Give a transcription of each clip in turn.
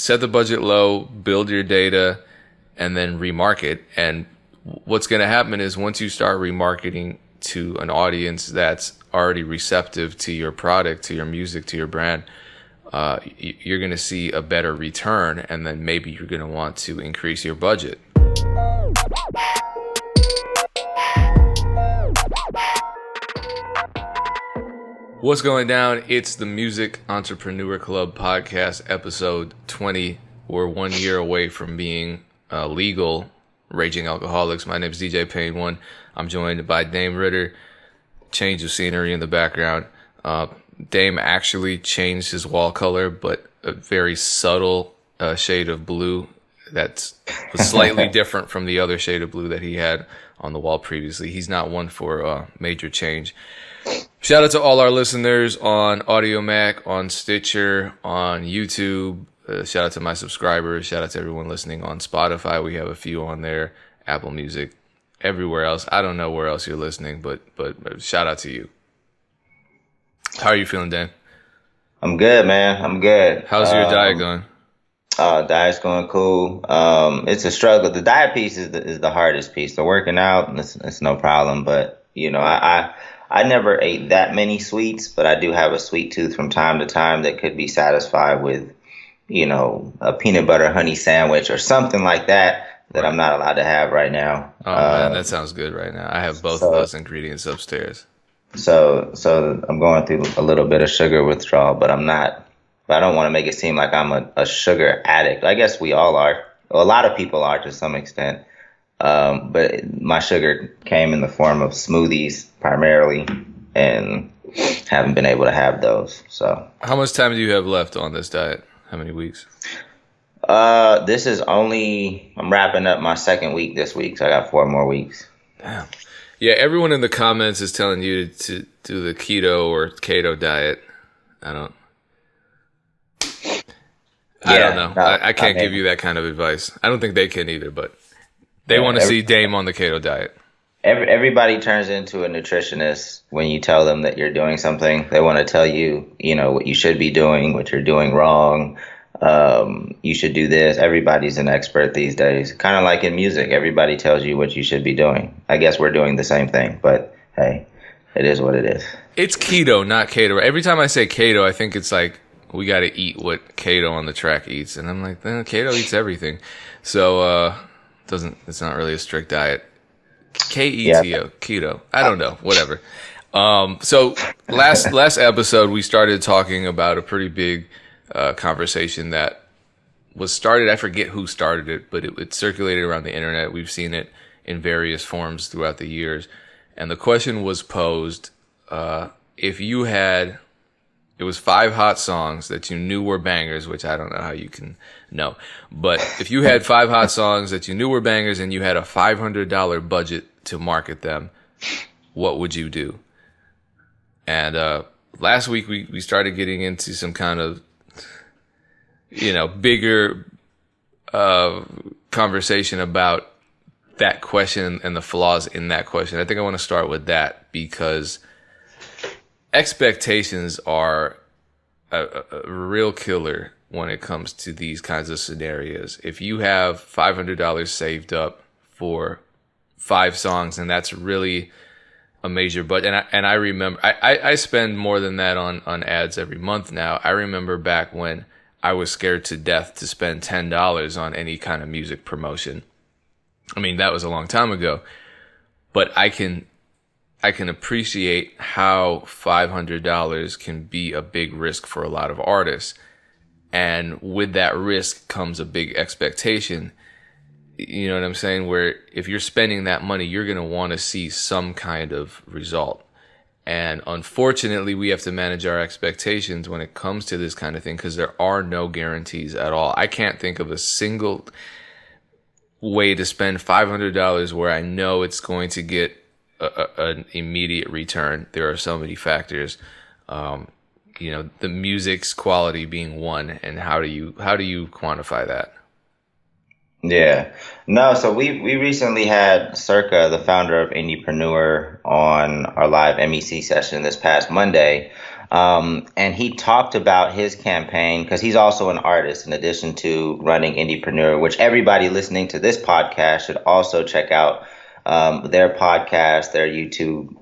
set the budget low, build your data, and then remarket. And what's going to happen is once you start remarketing to an audience that's already receptive to your product, to your music, to your brand, you're going to see a better return, and then maybe you're going to want to increase your budget. What's going down? It's the Music Entrepreneur Club podcast, episode 20. We're 1 year away from being legal raging alcoholics. My name is DJ Payne 1. I'm joined by Dame Ritter. Change of scenery in the background. Dame actually changed his wall color, but a very subtle shade of blue that was slightly different from the other shade of blue that he had on the wall previously. He's not one for major change. Shout out to all our listeners on Audio MEC, on Stitcher, on YouTube. Shout out to my subscribers. Shout out to everyone listening on Spotify. We have a few on there. Apple Music. Everywhere else. I don't know where else you're listening, but shout out to you. How are you feeling, Dan? I'm good, man. I'm good. How's your diet going? Diet's going cool. It's a struggle. The diet piece is the hardest piece. The working out, it's no problem. But you know, I never ate that many sweets, but I do have a sweet tooth from time to time that could be satisfied with, you know, a peanut butter honey sandwich or something like that I'm not allowed to have right now. Oh man, that sounds good right now. I have both of those ingredients upstairs. So I'm going through a little bit of sugar withdrawal, but I don't want to make it seem like I'm a sugar addict. I guess we all are. A lot of people are to some extent. But my sugar came in the form of smoothies primarily, and haven't been able to have those. So, how much time do you have left on this diet? How many weeks? I'm wrapping up my second week this week, so I got 4 more weeks. Damn. Yeah, everyone in the comments is telling you to do the keto or keto diet. I don't know. No, I can't give you that kind of advice. I don't think they can either, but they want to see Dame on the keto diet. Everybody turns into a nutritionist when you tell them that you're doing something. They want to tell you, you know, what you should be doing, what you're doing wrong. You should do this. Everybody's an expert these days. Kind of like in music. Everybody tells you what you should be doing. I guess we're doing the same thing, but hey, it is what it is. It's keto, not keto. Every time I say keto, I think it's like we got to eat what Kato on the track eats. And I'm like, Kato eats everything. So, it's not really a strict diet. Keto, keto. I don't know, whatever. So last episode we started talking about a pretty big conversation that was started. I forget who started it, but it circulated around the internet. We've seen it in various forms throughout the years, and the question was posed: if you had, it was 5 hot songs that you knew were bangers, which I don't know how you can know. But if you had 5 hot songs that you knew were bangers and you had a $500 budget to market them, what would you do? And last week we started getting into some kind of, you know, bigger conversation about that question and the flaws in that question. I think I want to start with that because expectations are a real killer when it comes to these kinds of scenarios. If you have $500 saved up for 5 songs, and that's really a major budget. And I remember I spend more than that on ads every month now. I remember back when I was scared to death to spend $10 on any kind of music promotion. I mean, that was a long time ago, but I can appreciate how $500 can be a big risk for a lot of artists. And with that risk comes a big expectation. You know what I'm saying? Where if you're spending that money, you're going to want to see some kind of result. And unfortunately, we have to manage our expectations when it comes to this kind of thing because there are no guarantees at all. I can't think of a single way to spend $500 where I know it's going to get an immediate return. There are so many factors, you know, the music's quality being one, and how do you quantify that? Yeah. No, so we recently had Circa, the founder of Indiepreneur, on our live MEC session this past Monday. And he talked about his campaign because he's also an artist in addition to running Indiepreneur, which everybody listening to this podcast should also check out. Their podcast, their YouTube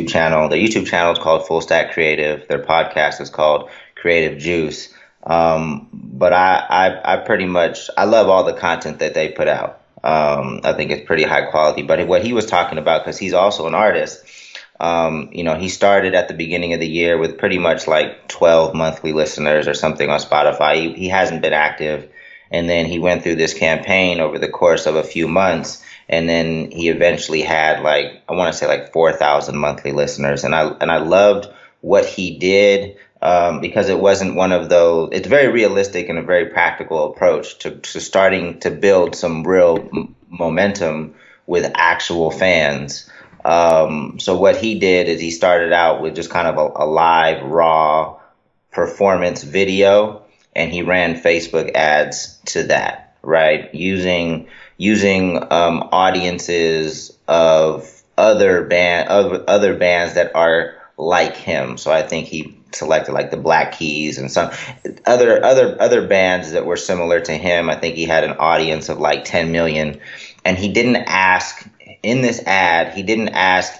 channel. Their YouTube channel is called Full Stack Creative. Their podcast is called Creative Juice. But I pretty much, I love all the content that they put out. I think it's pretty high quality. But what he was talking about, because he's also an artist, he started at the beginning of the year with pretty much like 12 monthly listeners or something on Spotify. He hasn't been active. And then he went through this campaign over the course of a few months. And then he eventually had I want to say like 4,000 monthly listeners. And I loved what he did, because it wasn't one of those, it's very realistic and a very practical approach to starting to build some real momentum with actual fans. So what he did is he started out with just kind of a live, raw performance video, and he ran Facebook ads to that, right? Using audiences of other bands that are like him. So I think he selected like the Black Keys and some other bands that were similar to him. I think he had an audience of like 10 million, and he didn't ask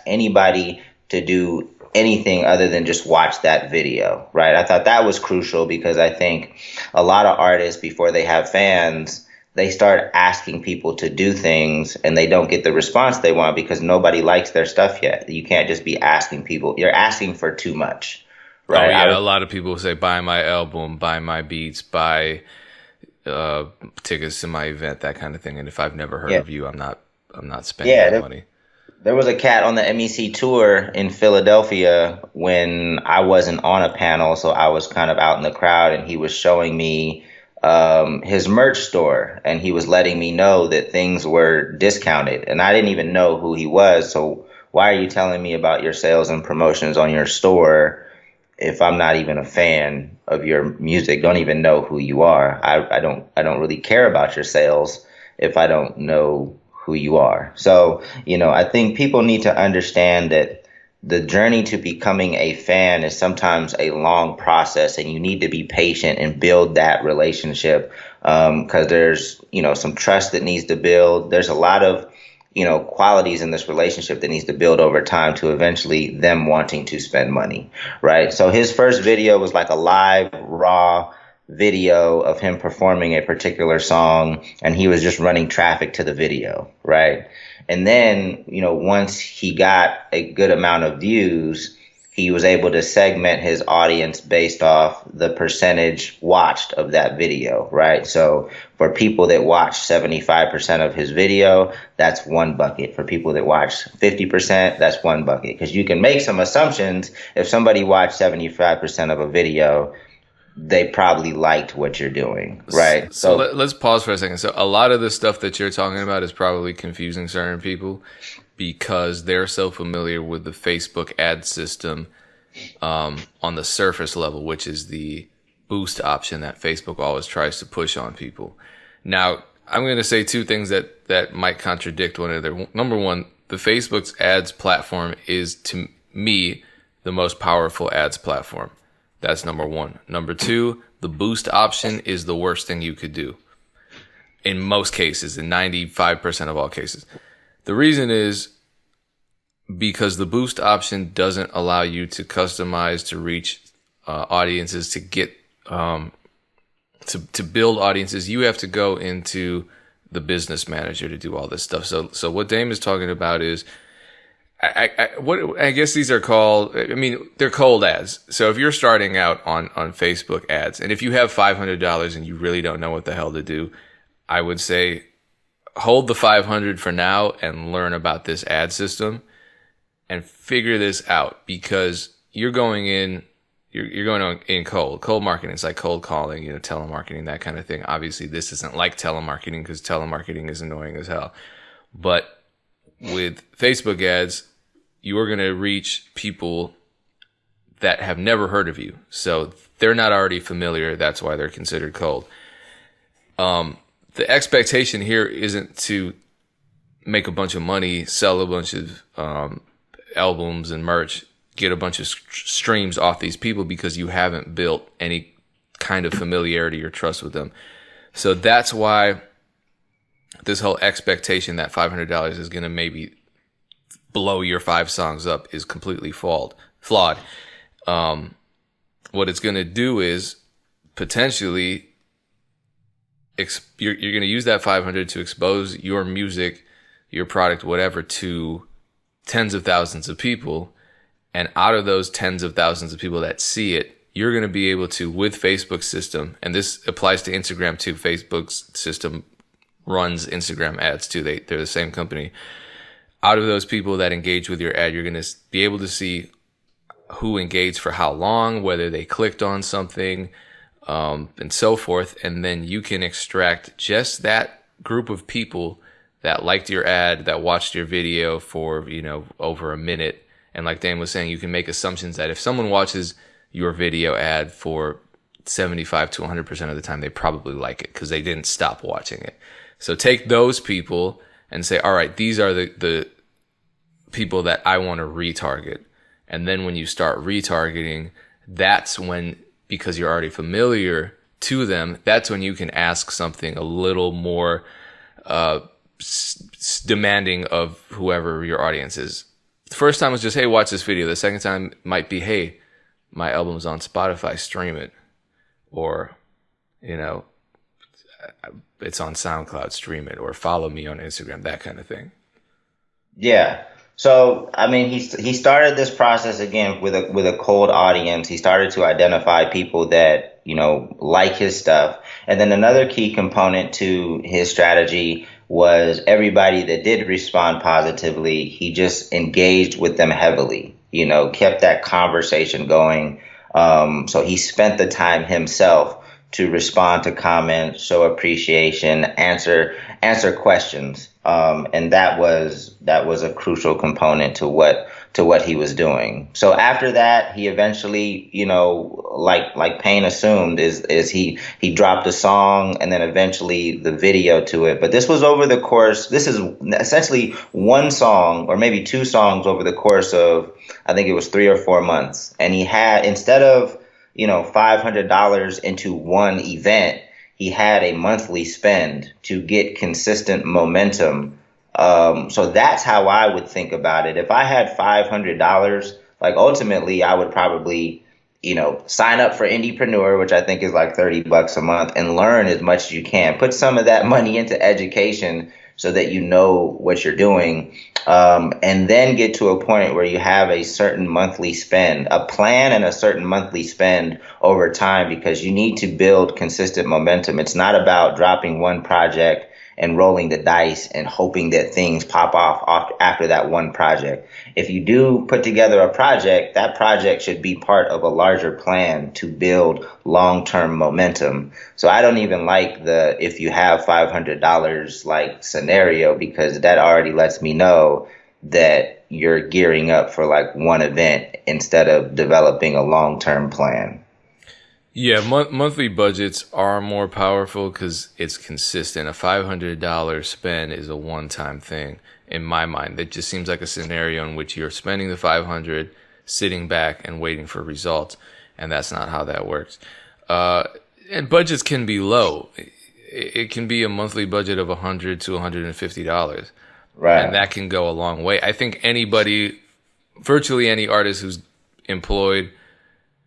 anybody to do anything other than just watch that video, right? I thought that was crucial because I think a lot of artists, before they have fans, they start asking people to do things and they don't get the response they want because nobody likes their stuff yet. You can't just be asking people. You're asking for too much, right? Oh, yeah. A lot of people say, buy my album, buy my beats, buy tickets to my event, that kind of thing. And if I've never heard of you, I'm not spending that money. There was a cat on the MEC tour in Philadelphia when I wasn't on a panel, so I was kind of out in the crowd, and he was showing me his merch store, and he was letting me know that things were discounted, and I didn't even know who he was. So why are you telling me about your sales and promotions on your store if I'm not even a fan of your music? Don't even know who you are. I don't really care about your sales if I don't know who you are. So, I think people need to understand that the journey to becoming a fan is sometimes a long process, and you need to be patient and build that relationship, because there's, some trust that needs to build. There's a lot of, qualities in this relationship that needs to build over time to eventually them wanting to spend money, right? So his first video was like a live, raw video of him performing a particular song, and he was just running traffic to the video, right? And then, once he got a good amount of views, he was able to segment his audience based off the percentage watched of that video, right? So for people that watched 75% of his video, that's one bucket. For people that watched 50%, that's one bucket. Because you can make some assumptions. If somebody watched 75% of a video, they probably liked what you're doing, right? So let's pause for a second. So a lot of the stuff that you're talking about is probably confusing certain people because they're so familiar with the Facebook ad system on the surface level, which is the boost option that Facebook always tries to push on people. Now, I'm going to say two things that might contradict one another. Number one, the Facebook's ads platform is, to me, the most powerful ads platform. That's number one. Number two, the boost option is the worst thing you could do in most cases, in 95% of all cases. The reason is because the boost option doesn't allow you to customize, to reach audiences, to get to build audiences. You have to go into the business manager to do all this stuff. So what Dame is talking about is, I guess these are called, they're cold ads. So if you're starting out on Facebook ads, and if you have $500 and you really don't know what the hell to do, I would say hold the $500 for now and learn about this ad system and figure this out, because you're going in cold marketing. It's like cold calling, telemarketing, that kind of thing. Obviously this isn't like telemarketing because telemarketing is annoying as hell. But with Facebook ads, you are going to reach people that have never heard of you. So they're not already familiar. That's why they're considered cold. The expectation here isn't to make a bunch of money, sell a bunch of albums and merch, get a bunch of streams off these people because you haven't built any kind of familiarity or trust with them. So that's why this whole expectation that $500 is going to maybe blow your 5 songs up is completely flawed. What it's going to do is potentially you're going to use that 500 to expose your music, your product, whatever, to tens of thousands of people. And out of those tens of thousands of people that see it, you're going to be able to, with Facebook's system, and this applies to Instagram too. Facebook's system runs Instagram ads too. They're the same company. Out of those people that engage with your ad, you're going to be able to see who engaged for how long, whether they clicked on something, and so forth. And then you can extract just that group of people that liked your ad, that watched your video for, over a minute. And like Dan was saying, you can make assumptions that if someone watches your video ad for 75 to 100% of the time, they probably like it because they didn't stop watching it. So take those people and say, all right, these are the people that I want to retarget. And then when you start retargeting, that's when, because you're already familiar to them, that's when you can ask something a little more demanding of whoever your audience is. The first time was just, hey, watch this video. The second time might be, hey, my album's on Spotify, stream it. Or, it's on SoundCloud, stream it. Or follow me on Instagram, that kind of thing. Yeah. So, I mean, he started this process again with a cold audience. He started to identify people that, like his stuff. And then another key component to his strategy was everybody that did respond positively, he just engaged with them heavily, kept that conversation going. So he spent the time himself to respond to comments, show appreciation, answer questions. And that was a crucial component to what he was doing. So after that, he eventually, like Payne assumed, is he dropped a song and then eventually the video to it. But this was over the course. This is essentially one song or maybe 2 songs over the course of, I think it was 3 or 4 months. And he had, instead of, $500 into one event, he had a monthly spend to get consistent momentum. So that's how I would think about it. If I had $500, like ultimately I would probably, sign up for Indiepreneur, which I think is like $30 a month, and learn as much as you can. Put some of that money into education so that you know what you're doing. And then get to a point where you have a certain monthly spend, a plan and a certain monthly spend over time, because you need to build consistent momentum. It's not about dropping one project and rolling the dice and hoping that things pop off after that one project. If you do put together a project, that project should be part of a larger plan to build long-term momentum. So I don't even like the if you have $500 like scenario, because that already lets me know that you're gearing up for like one event instead of developing a long-term plan. Yeah, monthly budgets are more powerful because it's consistent. A $500 spend is a one-time thing in my mind. It just seems like a scenario in which you're spending the $500, sitting back and waiting for results, and that's not how that works. And budgets can be low. It can be a monthly budget of $100 to $150, right? And that can go a long way. I think anybody, virtually any artist who's employed,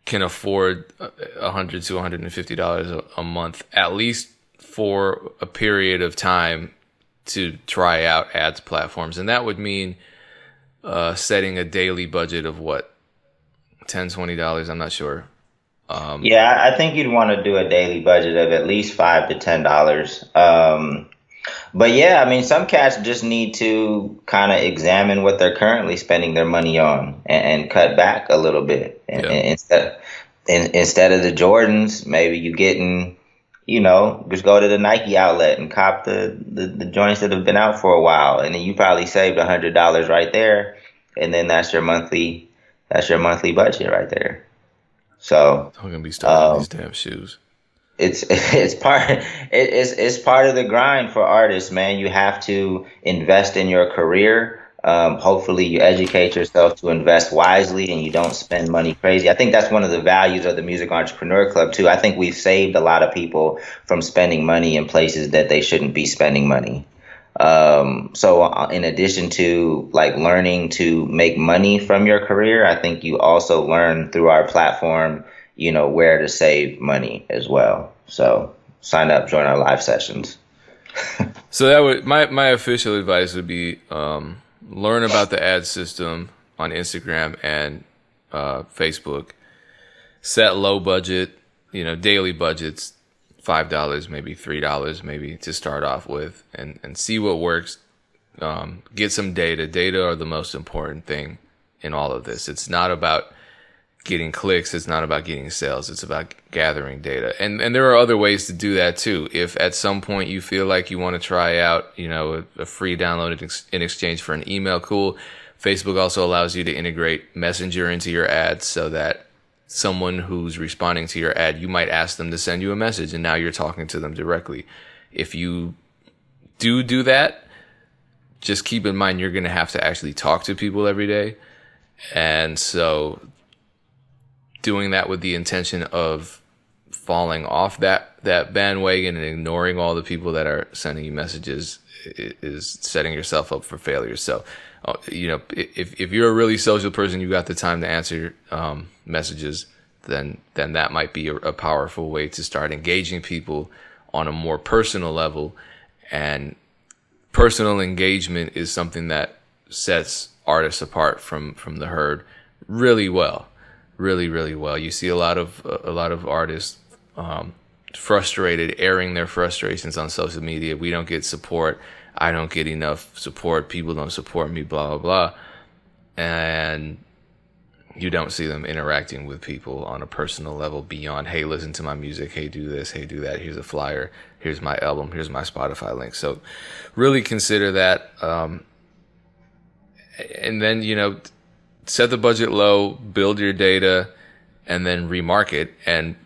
can afford $100 to $150 a month, at least for a period of time, to try out ads platforms. And that would mean setting a daily budget of what, $10, $20? I'm not sure. Yeah, I think you'd want to do a daily budget of at least $5 to $10. But yeah, I mean, some cats just need to kind of examine what they're currently spending their money on and cut back a little bit. And instead of the Jordans, maybe you getting, just go to the Nike outlet and cop the joints that have been out for a while, and then you probably saved $100 right there, and then that's your monthly budget right there. So I'm gonna be starting these damn shoes. It's part of the grind for artists, man. You have to invest in your career. Hopefully, you educate yourself to invest wisely and you don't spend money crazy. I think that's one of the values of the Music Entrepreneur Club, too. I think we've saved a lot of people from spending money in places that they shouldn't be spending money. So in addition to like learning to make money from your career, I think you also learn through our platform, where to save money as well. So sign up, join our live sessions. So that would my official advice would be learn about the ad system on Instagram and Facebook. Set low budget, daily budgets, $5, maybe $3, maybe to start off with, and see what works. Get some data. Data are the most important thing in all of this. It's not about getting clicks. It's not about getting sales. It's about gathering data. And there are other ways to do that too. If at some point you feel like you want to try out, a free download in exchange for an email, cool. Facebook also allows you to integrate Messenger into your ads so that someone who's responding to your ad, you might ask them to send you a message and now you're talking to them directly. If you do that, just keep in mind you're going to have to actually talk to people every day. And so doing that with the intention of falling off that bandwagon and ignoring all the people that are sending you messages is setting yourself up for failure. So, if you're a really social person, you got the time to answer messages, then that might be a powerful way to start engaging people on a more personal level. And personal engagement is something that sets artists apart from the herd really well. Really, really well. You see a lot of artists frustrated, airing their frustrations on social media. We don't get support. I don't get enough support. People don't support me, blah, blah, blah. And you don't see them interacting with people on a personal level beyond, hey, listen to my music. Hey, do this. Hey, do that. Here's a flyer. Here's my album. Here's my Spotify link. So really consider that. And then, set the budget low, build your data, and then remarket. And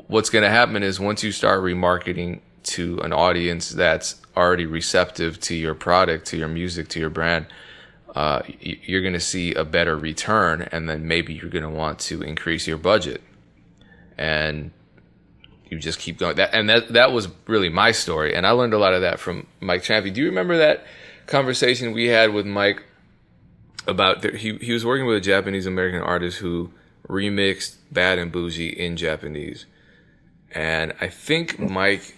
what's going to happen is once you start remarketing to an audience that's already receptive to your product, to your music, to your brand, you're going to see a better return. And then maybe you're going to want to increase your budget. And you just keep going. That was really my story. And I learned a lot of that from Mike Champy. Do you remember that conversation we had with Mike about he was working with a Japanese American artist who remixed Bad and Bougie in Japanese, and I think Mike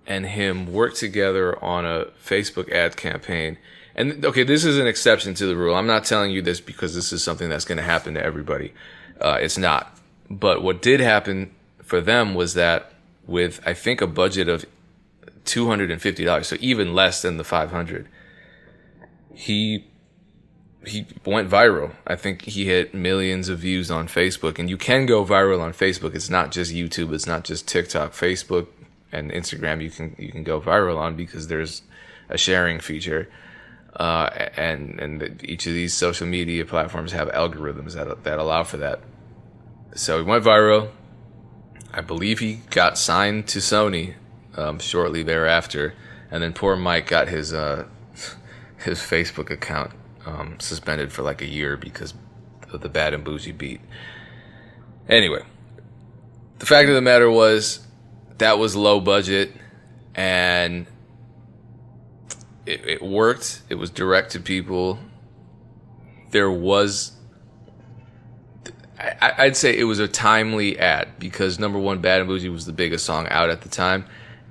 and him worked together on a Facebook ad campaign. And okay, this is an exception to the rule. I'm not telling you this because this is something that's going to happen to everybody. It's not. But what did happen for them was that with I think a budget of $250, so even less than the $500, he went viral. I think he hit millions of views on Facebook, and you can go viral on Facebook. It's not just YouTube. It's not just TikTok. Facebook and Instagram you can go viral on because there's a sharing feature, and each of these social media platforms have algorithms that allow for that. So he went viral. I believe he got signed to Sony shortly thereafter, and then poor Mike got his Facebook account suspended for like a year because of the Bad and Bougie beat. Anyway, the fact of the matter was that was low budget, and it worked. It was direct to people. There was, I'd say it was a timely ad because number one, Bad and Bougie was the biggest song out at the time.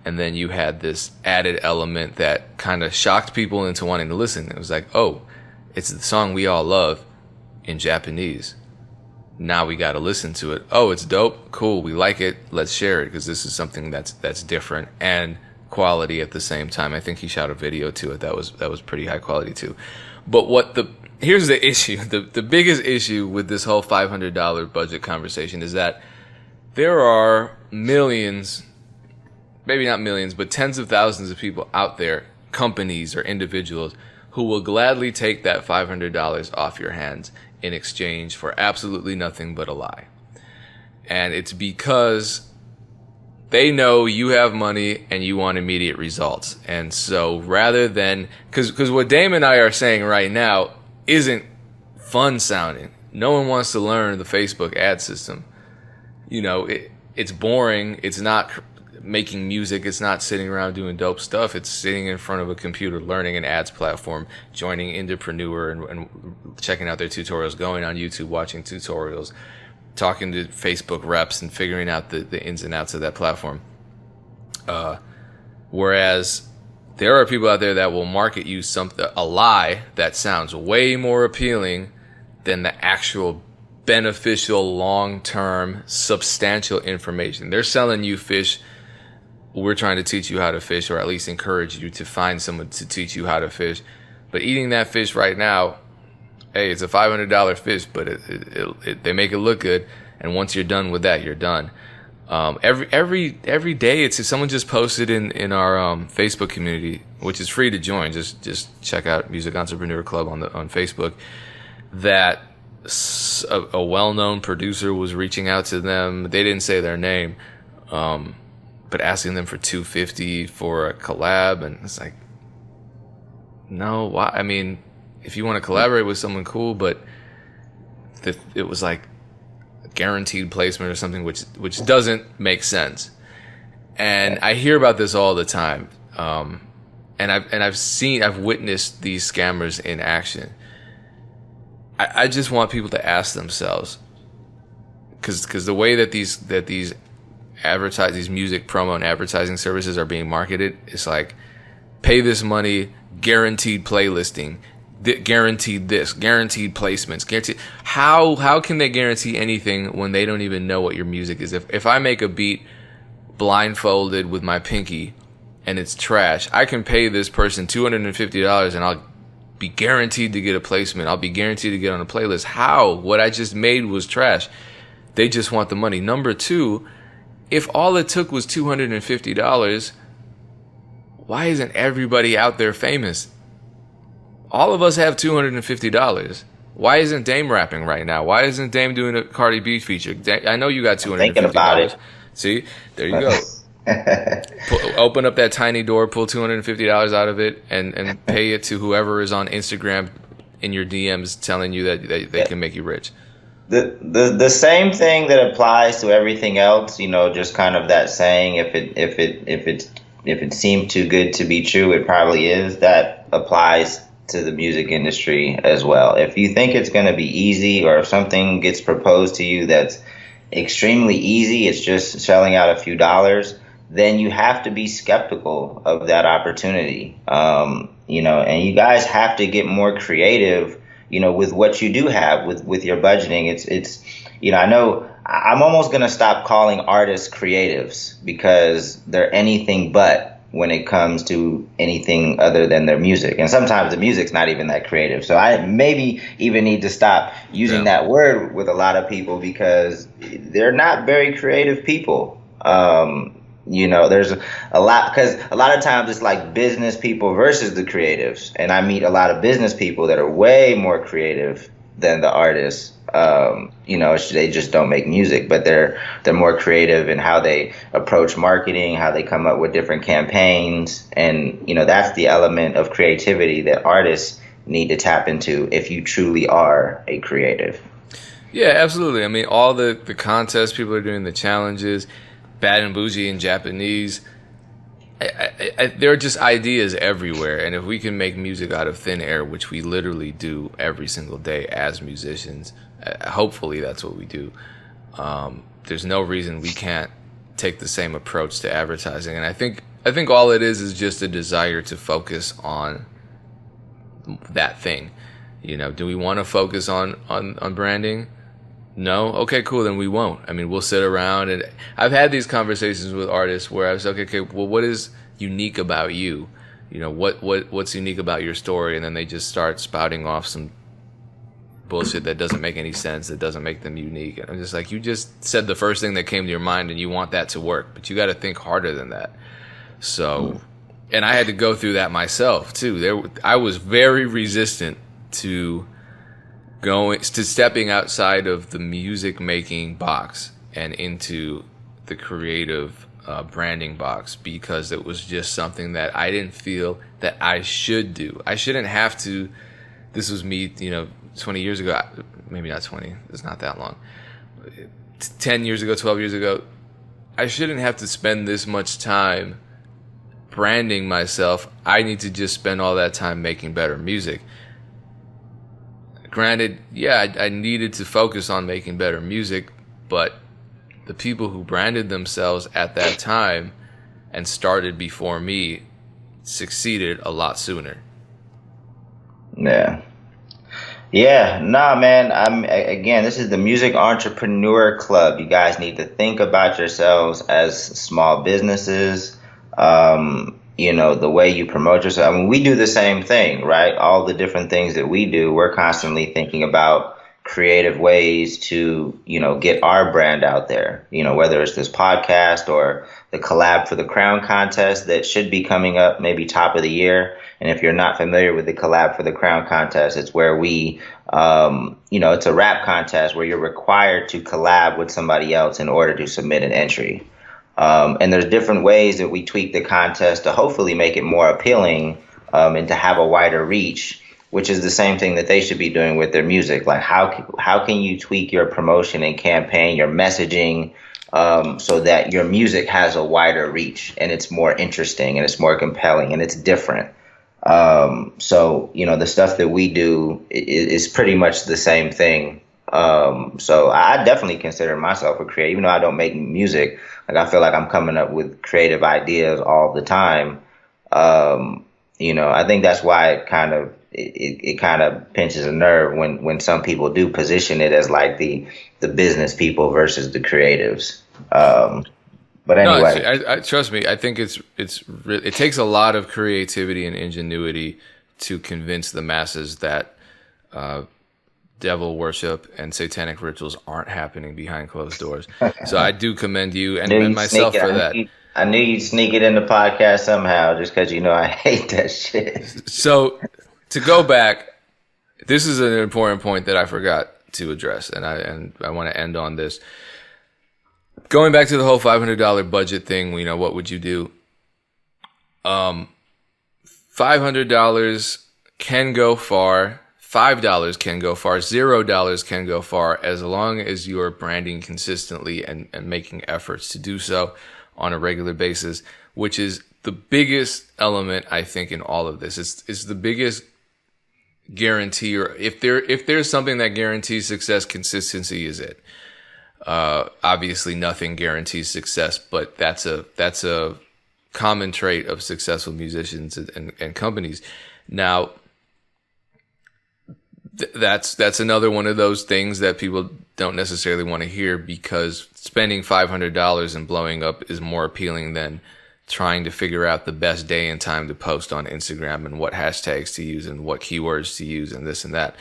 And then you had this added element that kind of shocked people into wanting to listen. It was like, oh, it's the song we all love in Japanese. Now we got to listen to it. Oh, it's dope. Cool. We like it. Let's share it because this is something that's different and quality at the same time. I think he shot a video to it that was pretty high quality too. But here's the issue. The biggest issue with this whole $500 budget conversation is that there are millions, maybe not millions, but tens of thousands of people out there, companies or individuals, who will gladly take that $500 off your hands in exchange for absolutely nothing but a lie. And it's because they know you have money and you want immediate results. And so rather than, because what Dame and I are saying right now isn't fun sounding. No one wants to learn the Facebook ad system. You know, it's boring. It's not making music. It's not sitting around doing dope stuff. It's sitting in front of a computer, learning an ads platform, joining Indepreneur and checking out their tutorials, going on YouTube, watching tutorials, talking to Facebook reps and figuring out the ins and outs of that platform. Whereas there are people out there that will market you a lie that sounds way more appealing than the actual beneficial, long-term, substantial information. They're selling you fish. We're trying to teach you how to fish, or at least encourage you to find someone to teach you how to fish. But eating that fish right now, hey, it's a $500 fish, but they make it look good. And once you're done with that, you're done. Every day, it's someone just posted in our Facebook community, which is free to join. Just check out Music Entrepreneur Club on Facebook. That a well-known producer was reaching out to them. They didn't say their name, but asking them for $250 for a collab, and it's like, no, why? I mean, if you want to collaborate with someone, cool, but it was like guaranteed placement or something, which doesn't make sense. And I hear about this all the time, and I've witnessed these scammers in action. I just want people to ask themselves, because the way that these music promo and advertising services are being marketed, it's like, pay this money, guaranteed playlisting, guaranteed this, guaranteed placements, guaranteed. How can they guarantee anything when they don't even know what your music is? If I make a beat blindfolded with my pinky and it's trash, I can pay this person $250 and I'll be guaranteed to get a placement. I'll be guaranteed to get on a playlist. How? What I just made was trash. They just want the money. Number two, if all it took was $250, why isn't everybody out there famous? All of us have $250. Why isn't Dame rapping right now? Why isn't Dame doing a Cardi B feature? I know you got $250. Thinking about it. See, there you go. Open up that tiny door, pull $250 out of it, and pay it to whoever is on Instagram in your DMs telling you that they can make you rich. The same thing that applies to everything else, you know, just kind of that saying, if it seemed too good to be true, it probably is. That applies to the music industry as well. If you think it's going to be easy, or if something gets proposed to you that's extremely easy, it's just shelling out a few dollars, then you have to be skeptical of that opportunity. You know, and you guys have to get more creative, you know, with what you do have with your budgeting. It's, you know, I know I'm almost going to stop calling artists creatives, because they're anything but when it comes to anything other than their music. And sometimes the music's not even that creative. So I maybe even need to stop using that word with a lot of people, because they're not very creative people. You know, there's a lot, because a lot of times it's like business people versus the creatives. And I meet a lot of business people that are way more creative than the artists. You know, they just don't make music, but they're more creative in how they approach marketing, how they come up with different campaigns. And, you know, that's the element of creativity that artists need to tap into if you truly are a creative. Yeah, absolutely. I mean, all the contests people are doing, the challenges, Bad and Bougie in Japanese, there are just ideas everywhere. And if we can make music out of thin air, which we literally do every single day as musicians, hopefully that's what we do. There's no reason we can't take the same approach to advertising. And I think all it is just a desire to focus on that thing. You know, do we want to focus on branding? No? Okay, cool, then we won't. I mean, we'll sit around, and I've had these conversations with artists where I was like, okay, well, what is unique about you? You know, what's unique about your story? And then they just start spouting off some bullshit that doesn't make any sense, that doesn't make them unique. And I'm just like, you just said the first thing that came to your mind, and you want that to work, but you got to think harder than that. So, and I had to go through that myself too. I was very resistant to stepping outside of the music making box and into the creative branding box because it was just something that I didn't feel that I should do. I shouldn't have to. This was me, 20 years ago. Maybe not 20. It's not that long. 10 years ago, 12 years ago. I shouldn't have to spend this much time branding myself. I need to just spend all that time making better music. Granted, yeah, I needed to focus on making better music, but the people who branded themselves at that time and started before me succeeded a lot sooner. Yeah. Yeah, nah, man. Again, this is the Music Entrepreneur Club. You guys need to think about yourselves as small businesses. The way you promote yourself. I mean, we do the same thing, right? All the different things that we do, we're constantly thinking about creative ways to, get our brand out there. Whether it's this podcast or the collab for the Crown contest that should be coming up maybe top of the year. And if you're not familiar with the collab for the Crown contest, it's where we, it's a rap contest where you're required to collab with somebody else in order to submit an entry. And there's different ways that we tweak the contest to hopefully make it more appealing and to have a wider reach, which is the same thing that they should be doing with their music. Like how can you tweak your promotion and campaign, your messaging, so that your music has a wider reach and it's more interesting and it's more compelling and it's different. The stuff that we do is pretty much the same thing. So I definitely consider myself a creator, even though I don't make music. Like I feel like I'm coming up with creative ideas all the time. I think that's why it kind of pinches a nerve when some people do position it as like the business people versus the creatives. But anyway, no, I trust me. I think it takes a lot of creativity and ingenuity to convince the masses that devil worship and satanic rituals aren't happening behind closed doors. So I do commend you and myself for that. I knew you'd sneak it in the podcast somehow, just because I hate that shit. So to go back, this is an important point that I forgot to address, and I want to end on this. Going back to the whole $500 budget thing, what would you do? $500 can go far. $5 can go far. $0 can go far, as long as you are branding consistently and making efforts to do so on a regular basis, which is the biggest element, I think, in all of this. It's the biggest guarantee, or if there's something that guarantees success, consistency is it. Obviously nothing guarantees success, but that's a common trait of successful musicians and companies. Now, that's another one of those things that people don't necessarily want to hear, because spending $500 and blowing up is more appealing than trying to figure out the best day and time to post on Instagram and what hashtags to use and what keywords to use and this and that.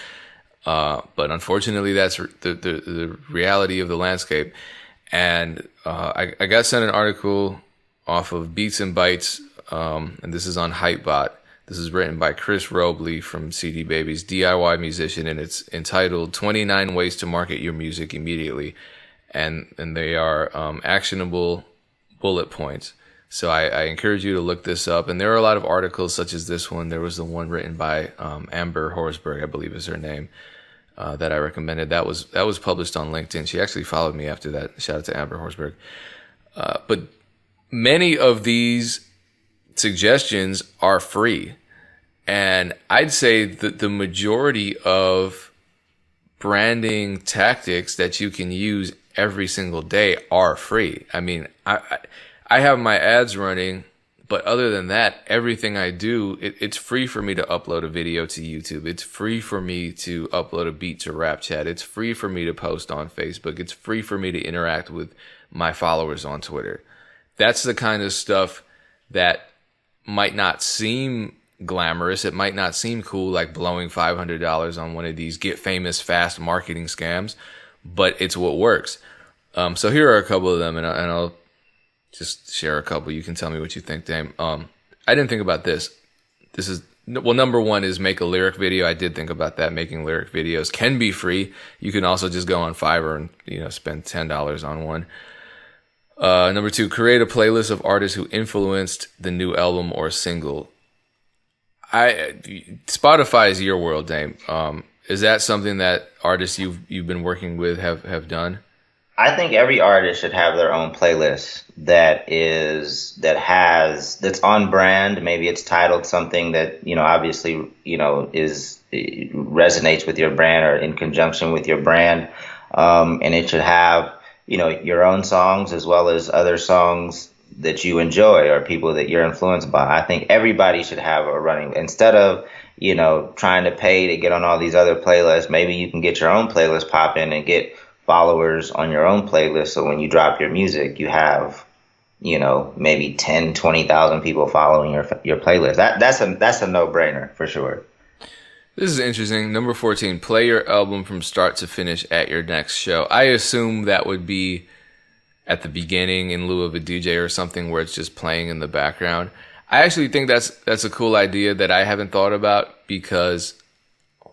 But unfortunately, that's the reality of the landscape. And I got sent an article off of Beats and Bytes, and this is on Hypebot. This is written by Chris Robley from CD Babies, DIY musician, and it's entitled 29 Ways to Market Your Music Immediately. And they are actionable bullet points. So I encourage you to look this up. And there are a lot of articles such as this one. There was the one written by Amber Horsberg, I believe is her name, that I recommended. That was published on LinkedIn. She actually followed me after that. Shout out to Amber Horsberg. But many of these suggestions are free. And I'd say that the majority of branding tactics that you can use every single day are free. I mean, I have my ads running, but other than that, everything I do, it's free for me to upload a video to YouTube. It's free for me to upload a beat to Rap Chat. It's free for me to post on Facebook. It's free for me to interact with my followers on Twitter. That's the kind of stuff that might not seem glamorous. It might not seem cool, like blowing $500 on one of these get famous fast marketing scams, but it's what works. So here are a couple of them, and I'll just share a couple. You can tell me what you think, Dame. I didn't think about this. Number one is make a lyric video. I did think about that. Making lyric videos can be free. You can also just go on Fiverr and spend $10 on one. Number 2, create a playlist of artists who influenced the new album or single. Spotify is your world, Dame. Is that something that artists you've been working with have done? I think every artist should have their own playlist that's on brand. Maybe it's titled something that, obviously, is resonates with your brand or in conjunction with your brand. And it should have, your own songs as well as other songs that you enjoy or people that you're influenced by. I think everybody should have a running, instead of, trying to pay to get on all these other playlists. Maybe you can get your own playlist popping and get followers on your own playlist. So when you drop your music, you have, maybe 10, 20,000 people following your playlist. That's a no-brainer for sure. This is interesting. Number 14, play your album from start to finish at your next show. I assume that would be at the beginning in lieu of a DJ or something where it's just playing in the background. I actually think that's a cool idea that I haven't thought about, because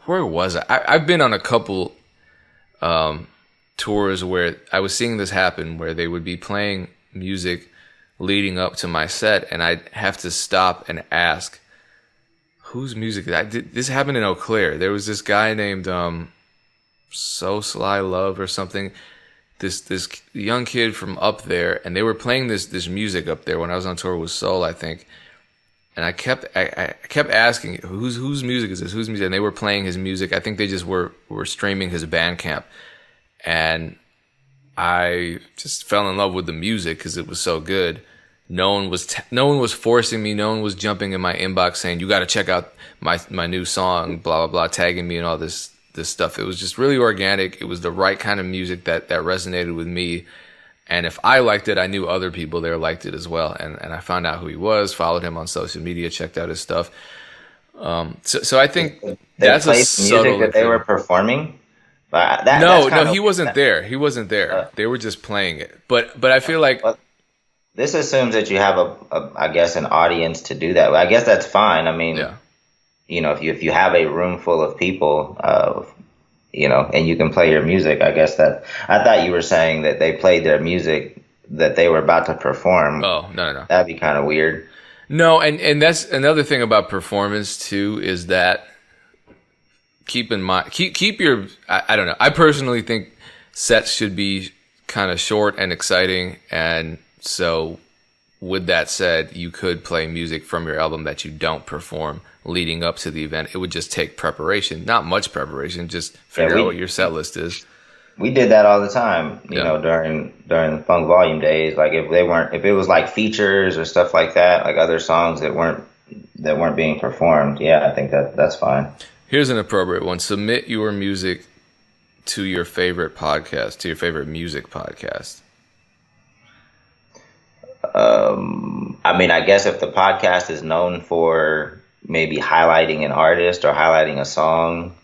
where was I? I've been on a couple tours where I was seeing this happen, where they would be playing music leading up to my set, and I'd have to stop and ask, whose music? This happened in Eau Claire. There was this guy named So Sly Love or something. This young kid from up there, and they were playing this music up there when I was on tour with Soul, I think. And I kept asking, whose music is this? Whose music? And they were playing his music. I think they just were streaming his Bandcamp. And I just fell in love with the music because it was so good. No one was forcing me. No one was jumping in my inbox saying, you got to check out my new song, blah, blah, blah, tagging me and all this stuff. It was just really organic. It was the right kind of music that resonated with me. And if I liked it, I knew other people there liked it as well. And I found out who he was, followed him on social media, checked out his stuff. So I think that's a subtle music that they were performing. No, he wasn't there. He wasn't there. They were just playing it. But I feel like this assumes that you have I guess an audience to do that. I guess that's fine. I mean, yeah. If you have a room full of people, and you can play your music, I guess I thought you were saying that they played their music that they were about to perform. Oh, no. That'd be kind of weird. No, and that's another thing about performance too, is that keep in mind, keep your, I don't know. I personally think sets should be kind of short and exciting. And so with that said, you could play music from your album that you don't perform leading up to the event. It would just take preparation, not much preparation, just figure out what your set list is. We did that all the time, during Funk Volume days. Like if it was like features or stuff like that, like other songs that weren't being performed. Yeah, I think that's fine. Here's an appropriate one. Submit your music to your favorite podcast, to your favorite music podcast. I mean, I guess if the podcast is known for maybe highlighting an artist or highlighting a song,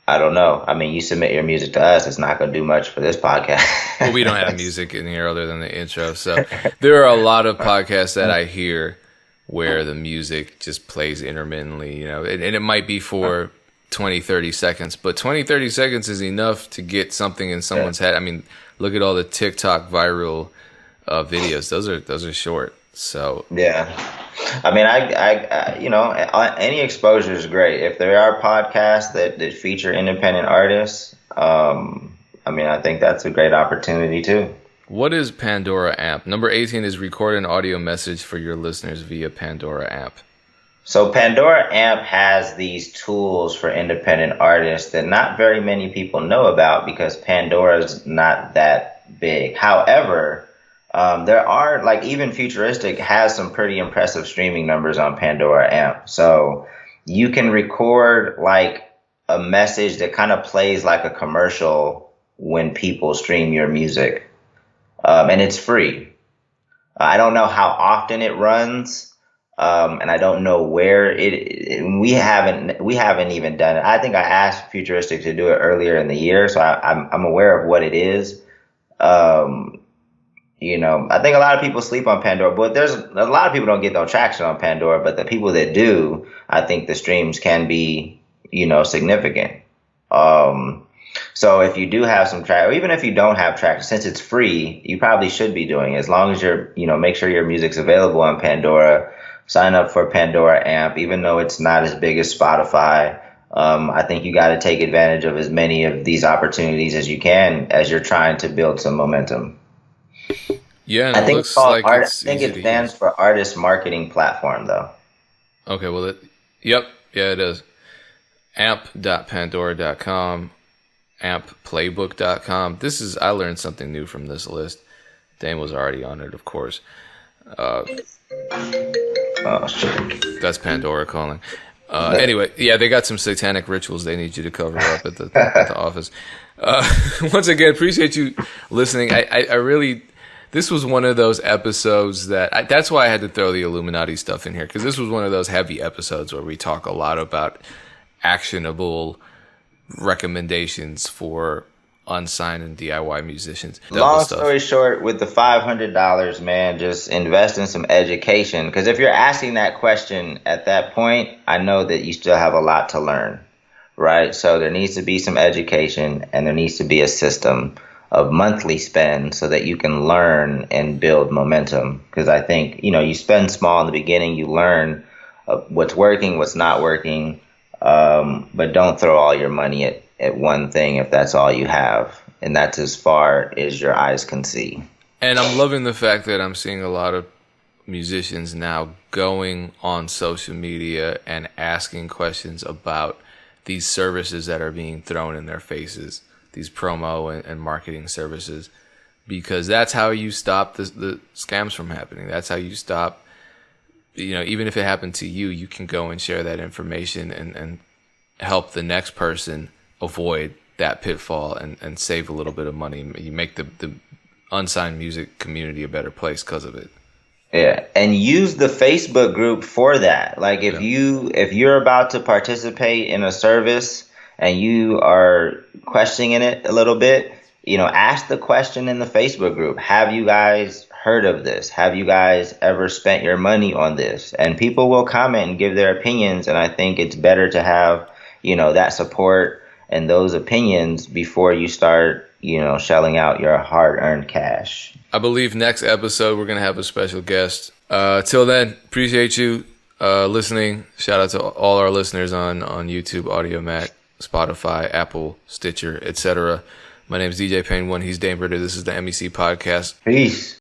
I don't know. I mean, you submit your music to us, it's not going to do much for this podcast. Well, we don't have music in here other than the intro. So there are a lot of podcasts that I hear where the music just plays intermittently, and it might be for 20, 30 seconds, but 20, 30 seconds is enough to get something in someone's head. I mean, look at all the TikTok viral videos. Those are short. So yeah, I mean, any exposure is great. If there are podcasts that feature independent artists, I mean, I think that's a great opportunity too. What is Pandora App? Number 18 is record an audio message for your listeners via Pandora App. So Pandora Amp has these tools for independent artists that not very many people know about because Pandora's not that big. However, there are, like, even Futuristic has some pretty impressive streaming numbers on Pandora Amp. So you can record like a message that kind of plays like a commercial when people stream your music. And it's free. I don't know how often it runs. And I don't know where we haven't even done it. I think I asked Futuristic to do it earlier in the year, so I'm aware of what it is. I think a lot of people sleep on Pandora, but there's a lot of people don't get no traction on Pandora, but the people that do, I think the streams can be, significant. So if you do have some track, or even if you don't have track, since it's free, you probably should be doing it. As long as make sure your music's available on Pandora. Sign up for Pandora Amp, even though it's not as big as Spotify. I think you got to take advantage of as many of these opportunities as you can as you're trying to build some momentum. Yeah, and I it think it's looks called like art. I it's think easy it to stands use. for Artist Marketing Platform, though. Okay, well, yep, yeah, it is. Amp.pandora.com, ampplaybook.com. I learned something new from this list. Dane was already on it, of course. Oh shit! That's Pandora calling. Anyway, yeah, they got some satanic rituals they need you to cover up at the office. Once again, appreciate you listening. I really, this was one of those episodes that's why I had to throw the Illuminati stuff in here, because this was one of those heavy episodes where we talk a lot about actionable recommendations for unsigned and DIY musicians. Long story short, with the $500, man, just invest in some education. Because if you're asking that question at that point, I know that you still have a lot to learn, right? So there needs to be some education, and there needs to be a system of monthly spend so that you can learn and build momentum. Because I think, you spend small in the beginning, you learn what's working, what's not working, but don't throw all your money at one thing if that's all you have. And that's as far as your eyes can see. And I'm loving the fact that I'm seeing a lot of musicians now going on social media and asking questions about these services that are being thrown in their faces, these promo and marketing services, because that's how you stop the scams from happening. That's how you stop, even if it happened to you, you can go and share that information and help the next person avoid that pitfall and save a little bit of money. You make the unsigned music community a better place because of it. Yeah, and use the Facebook group for that. Like if you're about to participate in a service and you are questioning it a little bit, ask the question in the Facebook group. Have you guys heard of this? Have you guys ever spent your money on this? And people will comment and give their opinions, and I think it's better to have, that support and those opinions before you start, shelling out your hard-earned cash. I believe next episode we're going to have a special guest. Till then, appreciate you listening. Shout out to all our listeners on YouTube, Audio Mac, Spotify, Apple, Stitcher, etc. My name is DJ Payne 1. He's Dane Britter. This is the MEC Podcast. Peace.